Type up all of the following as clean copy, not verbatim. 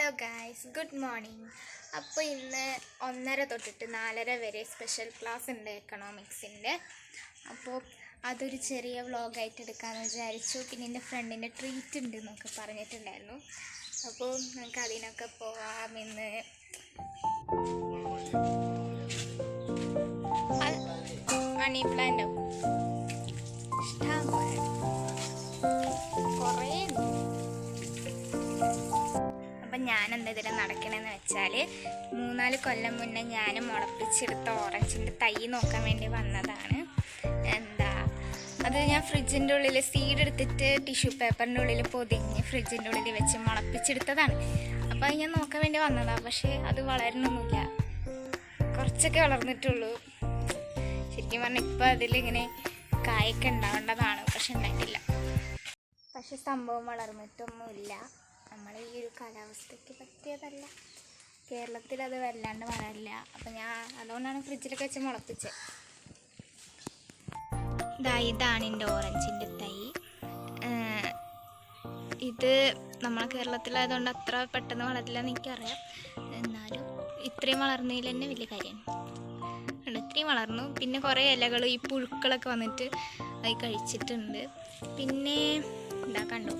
Hello guys, good morning. അപ്പോൾ ഇന്ന് 1:30 തൊട്ടിട്ട് 4:30 വരെ സ്പെഷ്യൽ ക്ലാസ് ഉണ്ട് എക്കണോമിക്സിൻ്റെ. അപ്പോൾ അതൊരു ചെറിയ വ്ളോഗായിട്ട് എടുക്കാമെന്ന് വിചാരിച്ചു. പിന്നെ എൻ്റെ ഫ്രണ്ടിൻ്റെ ട്രീറ്റ് ഉണ്ട് എന്നൊക്കെ പറഞ്ഞിട്ടുണ്ടായിരുന്നു. അപ്പോൾ നമുക്ക് അതിനൊക്കെ പോവാമെന്ന്. മണി പ്ലാന്റോ ഇഷ്ടം പോലെ കുറേ ഉണ്ട്. അപ്പം ഞാൻ ഇതിൽ നടക്കണമെന്ന് വെച്ചാൽ 3-4 കൊല്ലം മുന്നേ ഞാൻ മുളപ്പിച്ചെടുത്ത ഓറഞ്ചിൻ്റെ തൈ നോക്കാൻ വേണ്ടി വന്നതാണ്. അത് ഞാൻ ഫ്രിഡ്ജിൻ്റെ ഉള്ളിൽ സീഡ് എടുത്തിട്ട് ടിഷ്യൂ പേപ്പറിൻ്റെ ഉള്ളിൽ പൊതിഞ്ഞ് ഫ്രിഡ്ജിൻ്റെ ഉള്ളിൽ വെച്ച് മുളപ്പിച്ചെടുത്തതാണ്. അപ്പോൾ അത് ഞാൻ നോക്കാൻ വേണ്ടി വന്നതാണ്. പക്ഷേ അത് വളരണമൊന്നുമില്ല, കുറച്ചൊക്കെ വളർന്നിട്ടുള്ളൂ. ശരിക്കും പറഞ്ഞാൽ ഇപ്പോൾ അതിലിങ്ങനെ കായൊക്കെ ഉണ്ടാവേണ്ടതാണ്, പക്ഷെ ഉണ്ടായിട്ടില്ല. പക്ഷെ സംഭവം വളർന്നിട്ടൊന്നുമില്ല. നമ്മൾ ഈ ഒരു കാലാവസ്ഥയ്ക്ക് പറ്റിയതല്ല. കേരളത്തിൽ അത് വല്ലാണ്ട് വളരില്ല. അപ്പം അതുകൊണ്ടാണ് ഫ്രിഡ്ജിലൊക്കെ വെച്ച് മുളപ്പിച്ചത്. ഇതാണ് എൻ്റെ ഓറഞ്ചിൻ്റെ തൈ. ഇത് നമ്മളെ കേരളത്തിലായതുകൊണ്ട് അത്ര പെട്ടെന്ന് വളരില്ല എന്ന് എനിക്കറിയാം. എന്നാലും ഇത്രയും വളർന്നതിൽ തന്നെ വലിയ കാര്യമാണ്. ഇത്രയും വളർന്നു. പിന്നെ കുറേ ഇലകൾ ഈ പുഴുക്കളൊക്കെ വന്നിട്ട് അത് കഴിച്ചിട്ടുണ്ട്. പിന്നെ കണ്ടോ,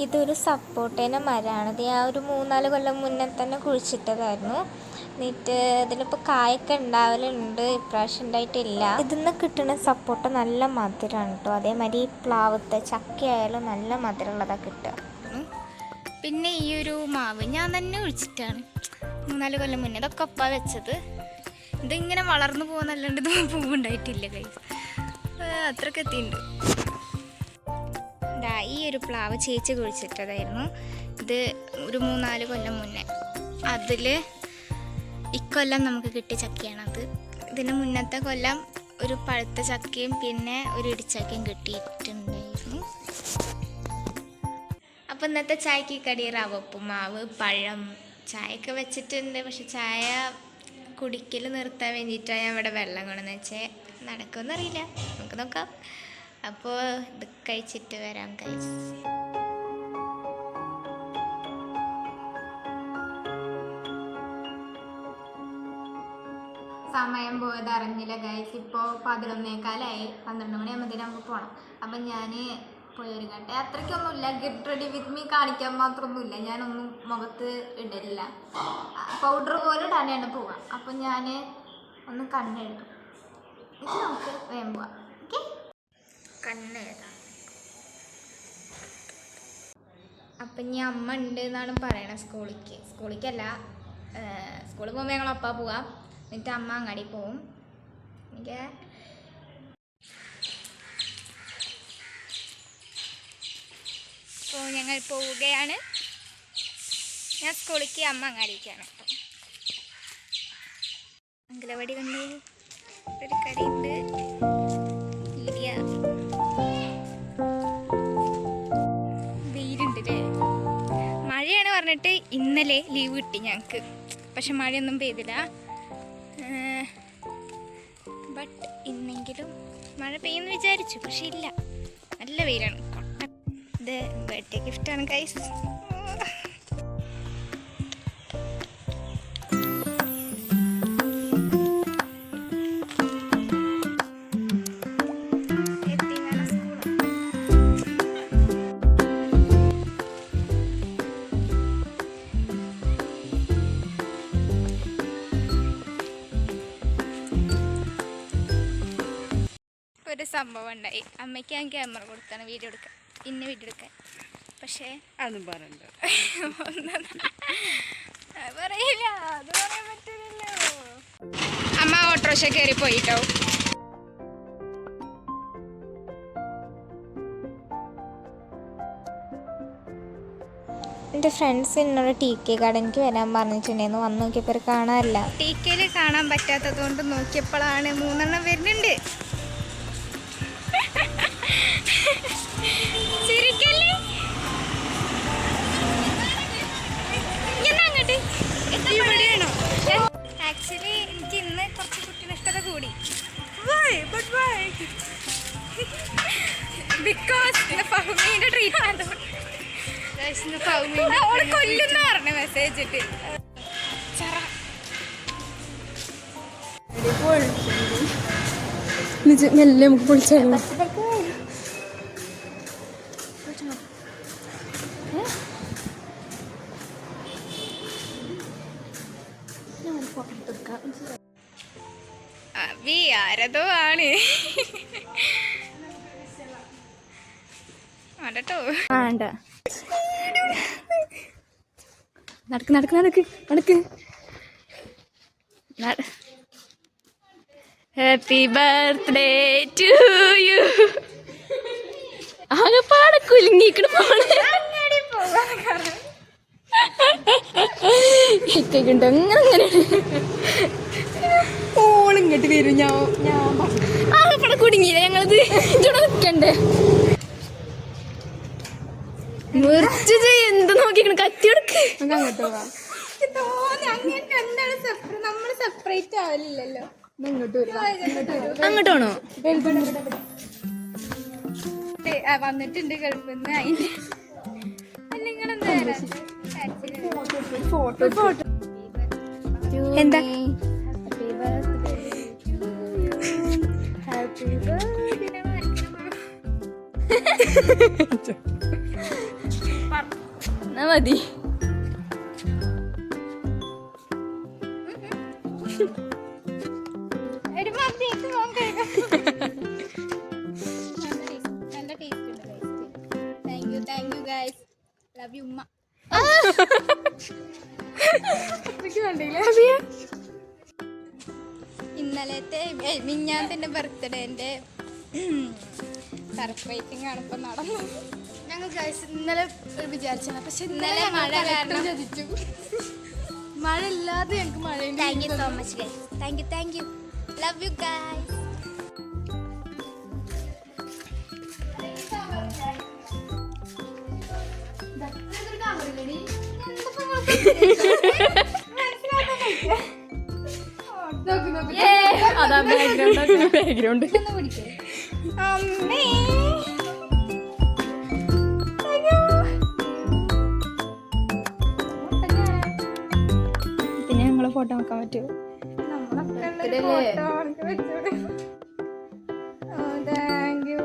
ഇതൊരു സപ്പോട്ടേൻ്റെ മരമാണ്. ഇത് ഞാൻ ഒരു 3-4 കൊല്ലം മുന്നേ തന്നെ കുഴിച്ചിട്ടതായിരുന്നു. എന്നിട്ട് ഇതിലിപ്പോൾ കായൊക്കെ ഉണ്ടാവലുണ്ട്. ഇപ്രാവശ്യം ഉണ്ടായിട്ടില്ല. ഇതിന്ന് കിട്ടുന്ന സപ്പോട്ട നല്ല മധുരമാണ് കേട്ടോ. അതേമാതിരി ഈ പ്ലാവത്തെ ചക്കയായാലും നല്ല മധുരമുള്ളതാണ് കിട്ടുക. പിന്നെ ഈ ഒരു മാവ് ഞാൻ തന്നെ കുഴിച്ചിട്ടാണ് 3-4 കൊല്ലം മുന്നേ. ഇതൊക്കെ ഒപ്പ വെച്ചത്. ഇതിങ്ങനെ വളർന്നു പോകുന്നല്ലാണ്ട് ഇത് പൂവുണ്ടായിട്ടില്ല. കൈ അത്രയ്ക്ക് എത്തിയിട്ടുണ്ട്. ഈ ഒരു പ്ലാവ് ചേച്ചി കുഴിച്ചിട്ടതായിരുന്നു. ഇത് ഒരു 3-4 കൊല്ലം മുന്നേ. അതിൽ ഇക്കൊല്ലം നമുക്ക് കിട്ടിയ ചക്കയാണത്. ഇതിന് മുന്നത്തെ കൊല്ലം ഒരു പഴുത്ത ചക്കയും പിന്നെ ഒരു ഇടിച്ചക്കയും കിട്ടിയിട്ടുണ്ടായിരുന്നു. അപ്പോൾ ഇന്നത്തെ ചായക്ക് കടി റവപ്പുമാവ്, പഴം, ചായയൊക്കെ വെച്ചിട്ടുണ്ട്. പക്ഷെ ചായ കുടിക്കൽ നിർത്താൻ വേണ്ടിയിട്ടാണ് ഞാൻ ഇവിടെ വെള്ളം കൊണ്ടെന്ന് വെച്ചാൽ നടക്കുമെന്നറിയില്ല, നമുക്ക് നോക്കാം. അപ്പോൾ ഇത് കഴിച്ചിട്ട് വരാം ഗൈസ്. സമയം പോയത് അറിഞ്ഞില്ല ഗൈസ്. ഇപ്പോൾ 11:15 12 മണിയാകുമ്പോൾ നമുക്ക് പോകണം. അപ്പം ഞാൻ പോയി ഒരുങ്ങട്ടെ. അത്രയ്ക്കൊന്നുമില്ല, ഗെറ്റ് റെഡി വിത്ത് മീ കാണിക്കാൻ മാത്രമൊന്നുമില്ല. ഞാനൊന്നും മുഖത്ത് ഇടില്ല, പൗഡർ പോലെ ഇടാനാണ് പോവാം. അപ്പം ഞാൻ ഒന്ന് കണ്ണെഴുതും. ഇത് നമുക്ക് വേഗം പോവാം. ഓക്കെ, കണ്ണെഴുതാം. അപ്പം ഇനി അമ്മ ഉണ്ട് എന്നാണ് പറയണത് സ്കൂളിലേക്കല്ല. സ്കൂളിൽ പോകുമ്പോൾ ഞങ്ങളപ്പാ പോവാം. എന്നിട്ട് അമ്മ അങ്ങാടി പോവും. എനിക്ക് അപ്പോൾ ഞങ്ങൾ പോവുകയാണ്. ഞാൻ സ്കൂളിലേക്ക്, അമ്മ അങ്ങാടിക്കാണ്. അപ്പം അങ്കലവാടി കണ്ടു, ഒരു കടയുണ്ട്. വെയിലുണ്ടല്ലേ, മഴയാണ് പറഞ്ഞിട്ട് ഇന്നലെ ലീവ് കിട്ടി ഞങ്ങൾക്ക്. പക്ഷെ മഴയൊന്നും പെയ്തില്ല. ബട്ട് ഇന്നെങ്കിലും മഴ പെയ്യുമെന്ന് വിചാരിച്ചു, പക്ഷെ ഇല്ല, നല്ല വെയിലാണ്. ഇത് ബർത്ത്ഡേ ഗിഫ്റ്റാണ് ഗൈസ്. ഒരു സംഭവം ഉണ്ടായി. അമ്മയ്ക്ക് ഞാൻ ക്യാമറ കൊടുത്താണ് വീഡിയോ എടുക്കാൻ, വീഡിയോ എടുക്കാൻ. പക്ഷേ അതും പറയണ്ട, പറയില്ല, അത് പറയാൻ പറ്റില്ലല്ലോ. അമ്മ ഓട്ടോറിക്ഷ കയറി പോയിട്ടോ. എൻ്റെ ഫ്രണ്ട്സ് എന്നോട് TK ഗാർഡനിക്ക് വരാൻ പറഞ്ഞിട്ടുണ്ടായിരുന്നു. വന്ന് നോക്കിയപ്പോൾ കാണാനില്ല. TKയിൽ കാണാൻ പറ്റാത്തത് കൊണ്ട് നോക്കിയപ്പോഴാണ് 3 വരുന്നുണ്ട്. ആക്ച്വലി എനിക്ക് ഇന്ന് കുറച്ച് കുട്ടിനിഷ്ഠത കൂടി. ബിക്കോസ് ഫഹ്മീൻ്റെ ട്രീറ്റ്മെൻറ്റ് കൊല്ലുന്ന പറഞ്ഞു. മെസ്സേജ് ഇട്ട് മെല്ലെ നമുക്ക് പൊളിച്ചാലോ. അബി ആരതോ ആണ് ആടട്ടോ. വേണ്ട, നടക്ക് നടക്ക് നടക്ക് നടക്ക്. Happy birthday to you. ആകെ പാടെ കുലുങ്ങിക്കണ പോണേ കേക്കുണ്ടോ അങ്ങനെ അങ്ങനെ ഓളിങ്ങോട്ട് വരും. ഞാൻ ആകെ പാടെ കുടുങ്ങിയില്ല ഞങ്ങളത് ഇവിടെ നിൽക്കണ്ടേ. മുറിച്ച് എന്ത് നോക്കിക്കണ കത്തി എടുക്ക്. അങ്ങോട്ട് പോവാം. നമ്മള് സെപ്പറേറ്റ് ആവലില്ലല്ലോ. അങ്ങോട്ടാണോ വന്നിട്ടുണ്ട് ഗൾഫിൽ നിന്ന്. അതിന്റെ ഫോട്ടോ ഫോട്ടോ എന്താ മതി. ഇന്നലത്തെ മിഞ്ഞാന്റെ ബർത്ത്ഡേന്റെ സർപ്രൈസിങ് ആണ് ഇപ്പൊ നടന്നത്. ഞങ്ങൾ ഇന്നലെ വിചാരിച്ചാണ്, പക്ഷെ ഇന്നലെ മഴ കാരണം ചതിച്ചു. മഴ ഇല്ലാതെ ഞങ്ങൾക്ക് മഴ. Thank you so much guys. Thank you love you guys. അതാ ബാക്ക്ഗ്രൗണ്ട്. അമ്മേ പിന്നെ ഞങ്ങളെ ഫോട്ടോ നോക്കാൻ പറ്റുമോ? Thank you.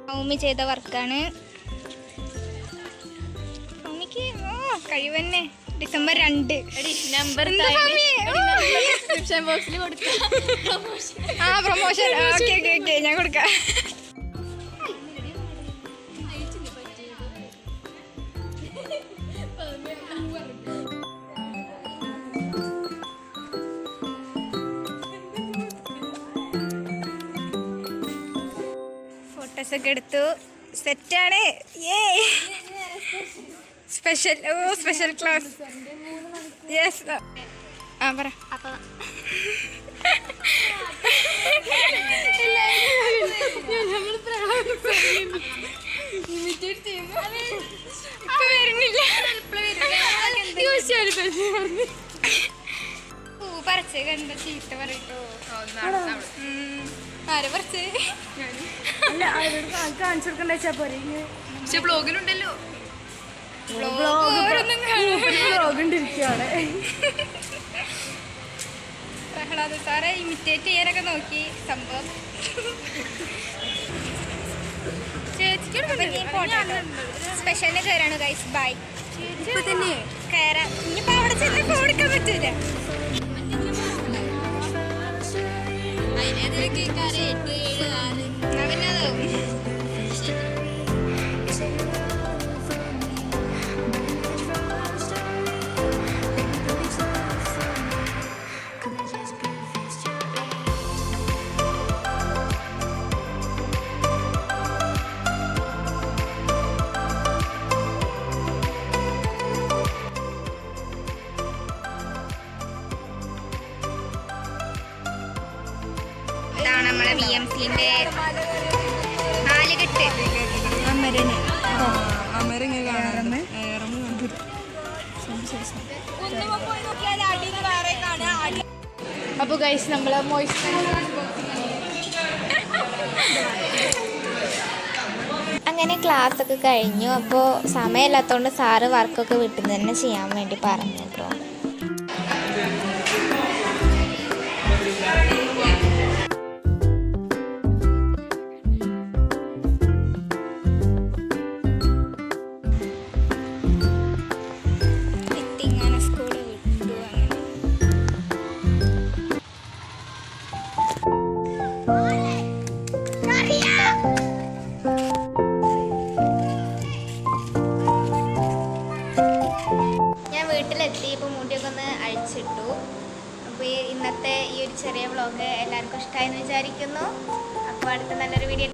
മമ്മി ചെയ്ത വർക്കാണ്. മമ്മിക്ക് കഴിവന്നെ. ഡിസംബർ 2 നമ്പർ ഡിസ്ക്രിപ്ഷൻ ബോക്സിൽ കൊടുക്കാം. പ്രൊമോഷൻ. ഓക്കെ ഞാൻ കൊടുക്കാം. ഫോട്ടോസൊക്കെ എടുത്തു. സെറ്റാണ്. Special class. യെസ്. പറ. പൂ പറിച്ച് കണ്ട ചീത്ത പറയട്ടോ. ആരെ പറിച്ച് കാണിച്ചു കൊടുക്കണ്ട വെച്ചാ പോരെ. പക്ഷെ ബ്ലോഗിലുണ്ടല്ലോ. ബ്ലോഗുണ്ടിരിക്കുകയാണ്. പ്രഹ്ലാദ് സാറെ ഇമിറ്റേറ്റ് ചെയ്യാനൊക്കെ നോക്കി സംഭവം. സ്പെഷ്യലിന് കയറാണ് ഗൈസ്. ബൈ. തന്നെ കയറാം. ഇനിയിപ്പോ അവിടെ ചെന്ന് ഫോൺ എടുക്കാൻ പറ്റൂല. നമ്മളെ BMCന്റെ നാലുകെട്ട് അമരന് അപ്പോൾ ഗൈസ് നമ്മൾ അങ്ങനെ ക്ലാസ് ഒക്കെ കഴിഞ്ഞു. അപ്പോൾ സമയമില്ലാത്തതുകൊണ്ട് സാറ് വർക്കൊക്കെ വീട്ടിൽ നിന്ന് തന്നെ ചെയ്യാൻ വേണ്ടി പറഞ്ഞു കേട്ടോ. ഇങ്ങനെ സ്കൂൾ വിട്ടു ഞാൻ വീട്ടിലെത്തി. ഇപ്പോൾ മുടിയൊക്കെ ഒന്ന് അഴിച്ചിട്ടു. അപ്പോൾ ഇന്നത്തെ ഈ ഒരു ചെറിയ വ്ളോഗ് എല്ലാവർക്കും ഇഷ്ടമായെന്ന് വിചാരിക്കുന്നു. അപ്പോൾ അടുത്ത നല്ലൊരു വീഡിയോ